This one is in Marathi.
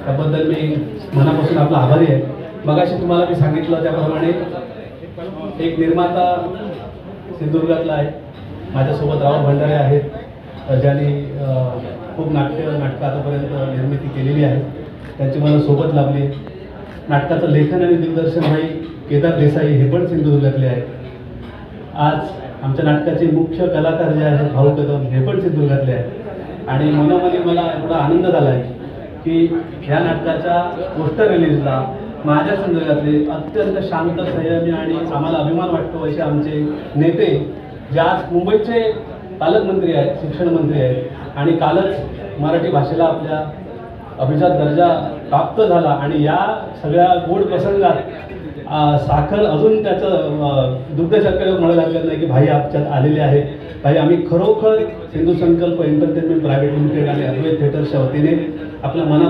त्याबद्दल मी मनापासून आपला आभारी आहे। मगाशी तुम्हाला मी सांगितलं त्याप्रमाणे एक निर्माता सिंधुदुर्गातला आहे, माझ्यासोबत राहुल भंडारे आहेत, ज्यांनी खूप नाटकं आतापर्यंत निर्मिती केलेली आहे, त्यांची मला सोबत लाभली। नाटकाचं लेखन आणि दिग्दर्शन भाई केदार देसाई हे पण सिंधुदुर्गातले आहेत। आज आमच्या नाटकाचे मुख्य कलाकार जे आहेत भाऊ कदम हे पण सिंधुदुर्गातले आहेत आणि मनोमनी मला एवढा आनंद झाला आहे की ह्या नाटकाच्या पोस्टर रिलीजला माझ्या सिंधुदुर्गातले अत्यंत शांत, संयमी आणि आम्हाला अभिमान वाटतो असे आमचे नेते, जे आज मुंबईचे पालकमंत्री आहेत, शिक्षण मंत्री आहेत आणि कालच मराठी भाषेला आपल्या अभिजात दर्जा प्राप्त झाला आणि या सगळ्या गोड प्रसंगात साखर अजून त्याचं दुग्धशर्करा म्हणायला हरकत नाही की भाई आमच्यात आलेले आहे। भाई आम्ही खरोखर सिंधू संकल्प एंटरटेनमेंट प्रायव्हेट लिमिटेड आणि अद्वैत थिएटर्सच्या वतीने आपल्या मना